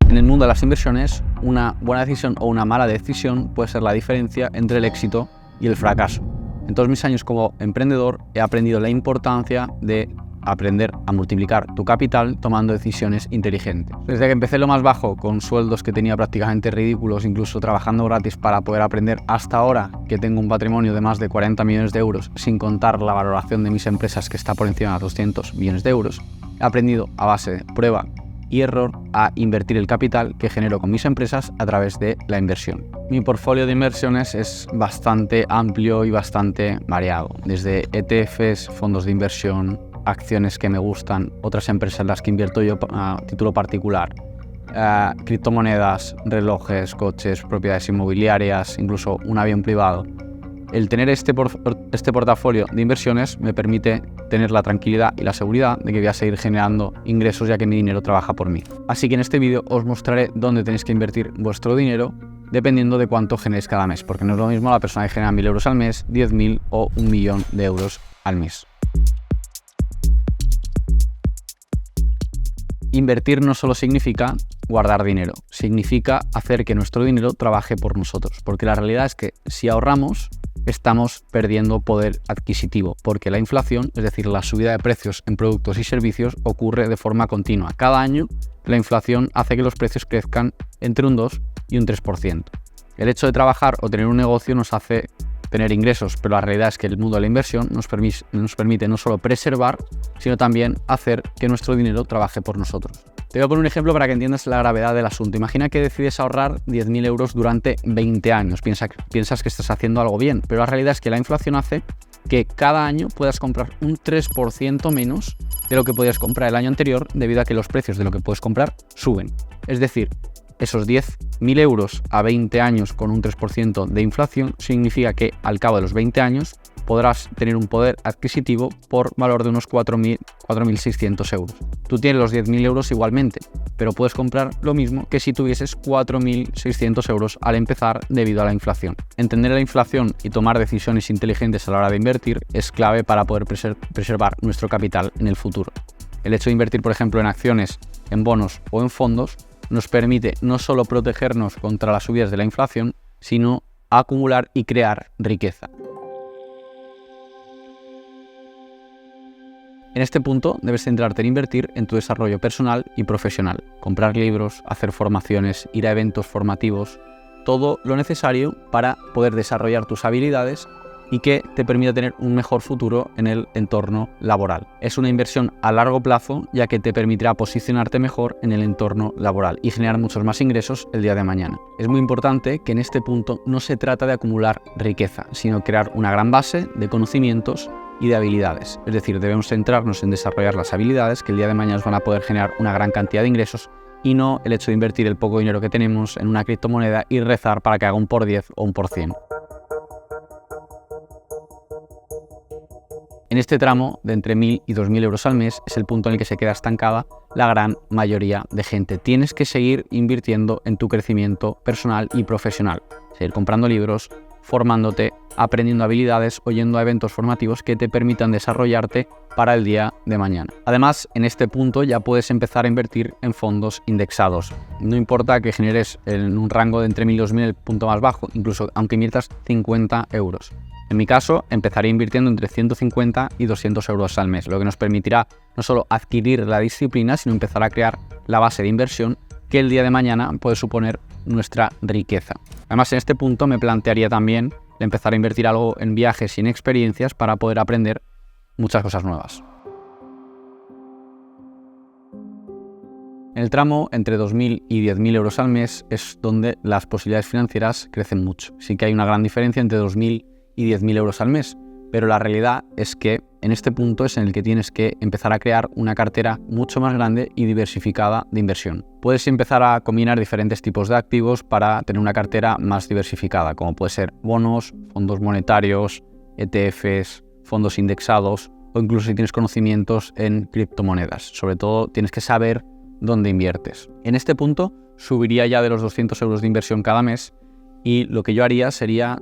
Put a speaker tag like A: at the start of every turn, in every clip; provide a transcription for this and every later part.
A: En el mundo de las inversiones, una buena decisión o una mala decisión puede ser la diferencia entre el éxito y el fracaso. En todos mis años como emprendedor he aprendido la importancia de aprender a multiplicar tu capital tomando decisiones inteligentes. Desde que empecé lo más bajo, con sueldos que tenía prácticamente ridículos, incluso trabajando gratis para poder aprender, hasta ahora que tengo un patrimonio de más de 40 millones de euros, sin contar la valoración de mis empresas que está por encima de 200 millones de euros, he aprendido a base de prueba y error a invertir el capital que genero con mis empresas a través de la inversión. Mi portfolio de inversiones es bastante amplio y bastante variado, desde ETFs, fondos de inversión, acciones que me gustan, otras empresas en las que invierto yo a título particular, criptomonedas, relojes, coches, propiedades inmobiliarias, incluso un avión privado. El tener este portafolio de inversiones me permite tener la tranquilidad y la seguridad de que voy a seguir generando ingresos ya que mi dinero trabaja por mí. Así que en este vídeo os mostraré dónde tenéis que invertir vuestro dinero dependiendo de cuánto generéis cada mes, porque no es lo mismo la persona que genera 1.000 euros al mes, 10.000 o 1 millón de euros al mes. Invertir no solo significa guardar dinero, significa hacer que nuestro dinero trabaje por nosotros, porque la realidad es que si ahorramos, estamos perdiendo poder adquisitivo, porque la inflación, es decir, la subida de precios en productos y servicios, ocurre de forma continua. Cada año la inflación hace que los precios crezcan entre un 2 y un 3%. El hecho de trabajar o tener un negocio nos hace tener ingresos, pero la realidad es que el mundo de la inversión nos permite no solo preservar, sino también hacer que nuestro dinero trabaje por nosotros. Te voy a poner un ejemplo para que entiendas la gravedad del asunto. Imagina que decides ahorrar 10.000 euros durante 20 años. Piensas que estás haciendo algo bien, pero la realidad es que la inflación hace que cada año puedas comprar un 3% menos de lo que podías comprar el año anterior debido a que los precios de lo que puedes comprar suben. Es decir, esos 10.000 euros a 20 años con un 3% de inflación significa que al cabo de los 20 años podrás tener un poder adquisitivo por valor de unos 4.600 euros. Tú tienes los 10.000 euros igualmente, pero puedes comprar lo mismo que si tuvieses 4.600 euros al empezar debido a la inflación. Entender la inflación y tomar decisiones inteligentes a la hora de invertir es clave para poder preservar nuestro capital en el futuro. El hecho de invertir, por ejemplo, en acciones, en bonos o en fondos nos permite no solo protegernos contra las subidas de la inflación, sino acumular y crear riqueza. En este punto debes centrarte en invertir en tu desarrollo personal y profesional, comprar libros, hacer formaciones, ir a eventos formativos, todo lo necesario para poder desarrollar tus habilidades y que te permita tener un mejor futuro en el entorno laboral. Es una inversión a largo plazo, ya que te permitirá posicionarte mejor en el entorno laboral y generar muchos más ingresos el día de mañana. Es muy importante que en este punto no se trata de acumular riqueza, sino crear una gran base de conocimientos y de habilidades. Es decir, debemos centrarnos en desarrollar las habilidades que el día de mañana nos van a poder generar una gran cantidad de ingresos y no el hecho de invertir el poco dinero que tenemos en una criptomoneda y rezar para que haga un por 10 o un por 100. En este tramo de entre 1.000 y 2.000 euros al mes es el punto en el que se queda estancada la gran mayoría de gente. Tienes que seguir invirtiendo en tu crecimiento personal y profesional, seguir comprando libros, formándote, aprendiendo habilidades o yendo a eventos formativos que te permitan desarrollarte para el día de mañana. Además, en este punto ya puedes empezar a invertir en fondos indexados. No importa que generes en un rango de entre 1.000 y 2.000 el punto más bajo, incluso aunque inviertas 50 euros. En mi caso, empezaré invirtiendo entre 150 y 200 euros al mes, lo que nos permitirá no solo adquirir la disciplina, sino empezar a crear la base de inversión que el día de mañana puede suponer nuestra riqueza. Además, en este punto me plantearía también empezar a invertir algo en viajes y en experiencias para poder aprender muchas cosas nuevas. En el tramo entre 2.000 y 10.000 euros al mes es donde las posibilidades financieras crecen mucho. Sí que hay una gran diferencia entre 2.000 y 10.000 euros al mes, pero la realidad es que en este punto es en el que tienes que empezar a crear una cartera mucho más grande y diversificada de inversión. Puedes empezar a combinar diferentes tipos de activos para tener una cartera más diversificada, como puede ser bonos, fondos monetarios, ETFs, fondos indexados o incluso si tienes conocimientos en criptomonedas. Sobre todo tienes que saber dónde inviertes. En este punto subiría ya de los 200 euros de inversión cada mes y lo que yo haría sería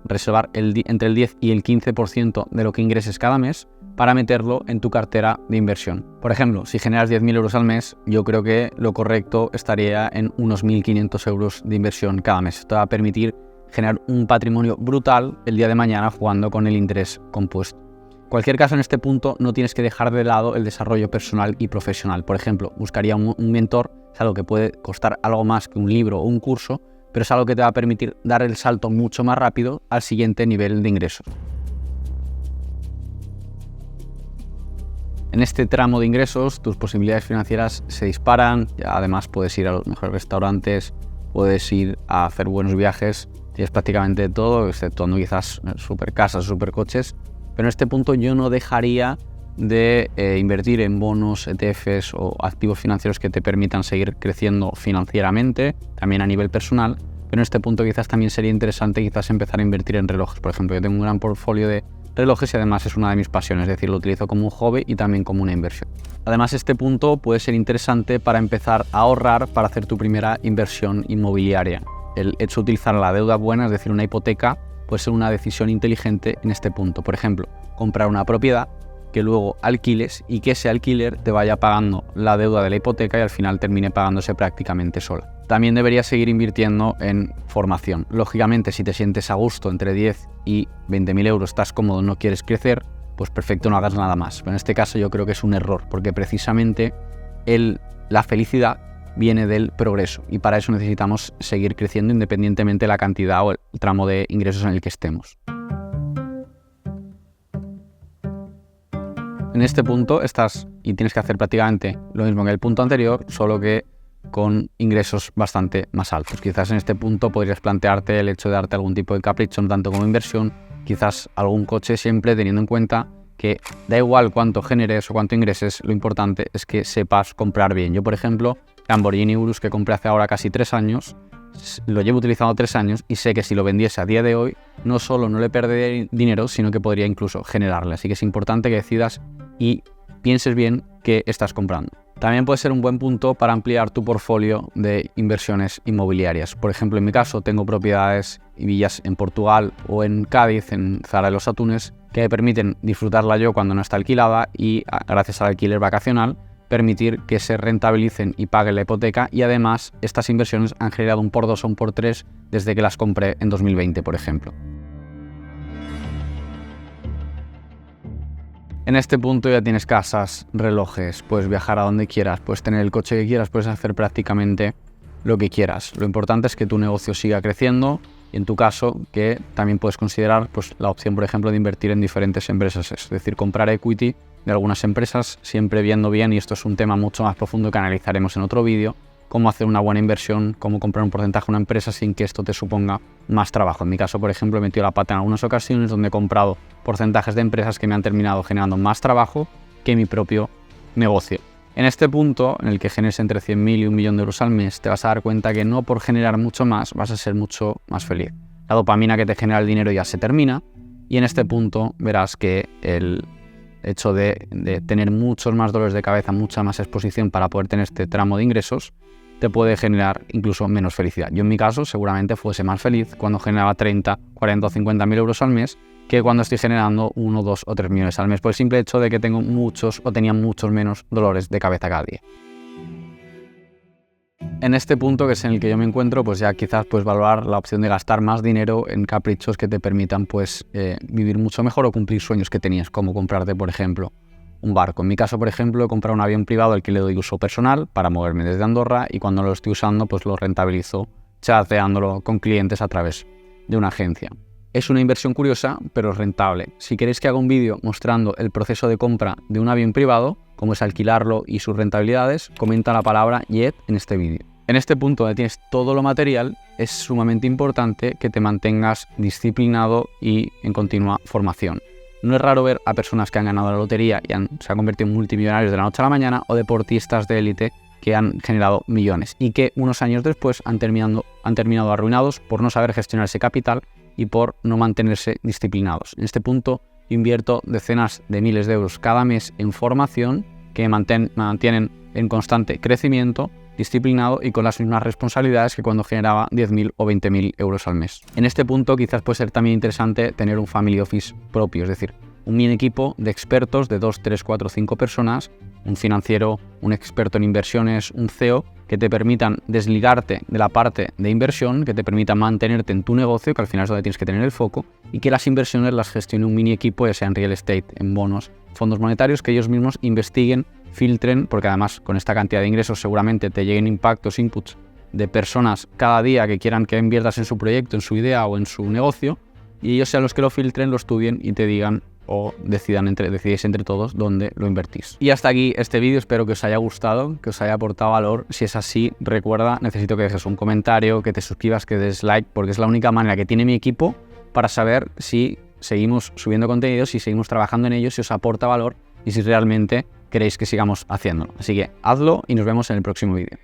A: reservar entre el 10 y el 15% de lo que ingreses cada mes para meterlo en tu cartera de inversión. Por ejemplo, si generas 10.000 euros al mes, yo creo que lo correcto estaría en unos 1.500 euros de inversión cada mes. Esto va a permitir generar un patrimonio brutal el día de mañana jugando con el interés compuesto. En cualquier caso, en este punto no tienes que dejar de lado el desarrollo personal y profesional. Por ejemplo, buscaría un mentor, es algo que puede costar algo más que un libro o un curso, pero es algo que te va a permitir dar el salto mucho más rápido al siguiente nivel de ingresos. En este tramo de ingresos, tus posibilidades financieras se disparan, además puedes ir a los mejores restaurantes, puedes ir a hacer buenos viajes, tienes prácticamente todo, exceptuando quizás supercasas, supercoches, pero en este punto yo no dejaría de invertir en bonos, ETFs o activos financieros que te permitan seguir creciendo financieramente, también a nivel personal, pero en este punto quizás también sería interesante empezar a invertir en relojes. Por ejemplo, yo tengo un gran portfolio de relojes y además es una de mis pasiones, es decir, lo utilizo como un hobby y también como una inversión. Además, este punto puede ser interesante para empezar a ahorrar para hacer tu primera inversión inmobiliaria. El hecho de utilizar la deuda buena, es decir, una hipoteca, puede ser una decisión inteligente en este punto. Por ejemplo, comprar una propiedad que luego alquiles y que ese alquiler te vaya pagando la deuda de la hipoteca y al final termine pagándose prácticamente sola. También deberías seguir invirtiendo en formación. Lógicamente, si te sientes a gusto entre 10 y 20.000 euros, estás cómodo, no quieres crecer, pues perfecto, no hagas nada más. Pero en este caso yo creo que es un error, porque precisamente la felicidad viene del progreso y para eso necesitamos seguir creciendo independientemente de la cantidad o el tramo de ingresos en el que estemos. En este punto estás y tienes que hacer prácticamente lo mismo que el punto anterior, solo que con ingresos bastante más altos. Quizás en este punto podrías plantearte el hecho de darte algún tipo de capricho, tanto como inversión, quizás algún coche, siempre teniendo en cuenta que da igual cuánto generes o cuánto ingreses, lo importante es que sepas comprar bien. Yo, por ejemplo, Lamborghini Urus, que compré hace ahora casi 3 años, lo llevo utilizando 3 años y sé que si lo vendiese a día de hoy, no solo no le perdería dinero, sino que podría incluso generarle. Así que es importante que decidas y pienses bien qué estás comprando. También puede ser un buen punto para ampliar tu portfolio de inversiones inmobiliarias. Por ejemplo, en mi caso tengo propiedades y villas en Portugal o en Cádiz, en Zara de los Atunes, que me permiten disfrutarla yo cuando no está alquilada y, gracias al alquiler vacacional, permitir que se rentabilicen y paguen la hipoteca, y además estas inversiones han generado un por 2 o un por 3 desde que las compré en 2020, por ejemplo. En este punto ya tienes casas, relojes, puedes viajar a donde quieras, puedes tener el coche que quieras, puedes hacer prácticamente lo que quieras. Lo importante es que tu negocio siga creciendo y en tu caso que también puedes considerar pues, la opción, por ejemplo, de invertir en diferentes empresas, es decir, comprar equity de algunas empresas, siempre viendo bien, y esto es un tema mucho más profundo que analizaremos en otro vídeo, cómo hacer una buena inversión, cómo comprar un porcentaje de una empresa sin que esto te suponga más trabajo. En mi caso, por ejemplo, he metido la pata en algunas ocasiones donde he comprado porcentajes de empresas que me han terminado generando más trabajo que mi propio negocio. En este punto, en el que generes entre 100.000 y 1.000.000 de euros al mes, te vas a dar cuenta que no por generar mucho más vas a ser mucho más feliz. La dopamina que te genera el dinero ya se termina y en este punto verás que el hecho de tener muchos más dolores de cabeza, mucha más exposición para poder tener este tramo de ingresos, te puede generar incluso menos felicidad. Yo en mi caso seguramente fuese más feliz cuando generaba 30, 40 o 50.000 euros al mes que cuando estoy generando 1, 2 o 3 millones al mes, por el simple hecho de que tengo muchos o tenía muchos menos dolores de cabeza cada día. En este punto, que es en el que yo me encuentro, pues ya quizás puedes valorar la opción de gastar más dinero en caprichos que te permitan pues vivir mucho mejor o cumplir sueños que tenías, como comprarte, por ejemplo, un barco. En mi caso, por ejemplo, he comprado un avión privado al que le doy uso personal para moverme desde Andorra y cuando lo estoy usando pues lo rentabilizo chateándolo con clientes a través de una agencia. Es una inversión curiosa, pero rentable. Si queréis que haga un vídeo mostrando el proceso de compra de un avión privado, cómo es alquilarlo y sus rentabilidades, comenta la palabra YET en este vídeo. En este punto donde tienes todo lo material, es sumamente importante que te mantengas disciplinado y en continua formación. No es raro ver a personas que han ganado la lotería y se han convertido en multimillonarios de la noche a la mañana, o deportistas de élite que han generado millones y que unos años después han terminado arruinados por no saber gestionar ese capital y por no mantenerse disciplinados. En este punto invierto decenas de miles de euros cada mes en formación que me mantienen en constante crecimiento, disciplinado y con las mismas responsabilidades que cuando generaba 10.000 o 20.000 euros al mes. En este punto quizás puede ser también interesante tener un family office propio, es decir, un mini equipo de expertos de 2, 3, 4, 5 personas, un financiero, un experto en inversiones, un CEO, que te permitan desligarte de la parte de inversión, que te permitan mantenerte en tu negocio, que al final es donde tienes que tener el foco, y que las inversiones las gestione un mini equipo, ya sea en real estate, en bonos, fondos monetarios, que ellos mismos investiguen, filtren, porque además con esta cantidad de ingresos seguramente te lleguen impactos, inputs de personas cada día que quieran que inviertas en su proyecto, en su idea o en su negocio, y ellos sean los que lo filtren, lo estudien y te digan o decidís entre todos dónde lo invertís. Y hasta aquí este vídeo, espero que os haya gustado, que os haya aportado valor. Si es así, recuerda, necesito que dejes un comentario, que te suscribas, que des like, porque es la única manera que tiene mi equipo para saber si seguimos subiendo contenidos, si seguimos trabajando en ellos, si os aporta valor y si realmente queréis que sigamos haciéndolo. Así que hazlo y nos vemos en el próximo vídeo.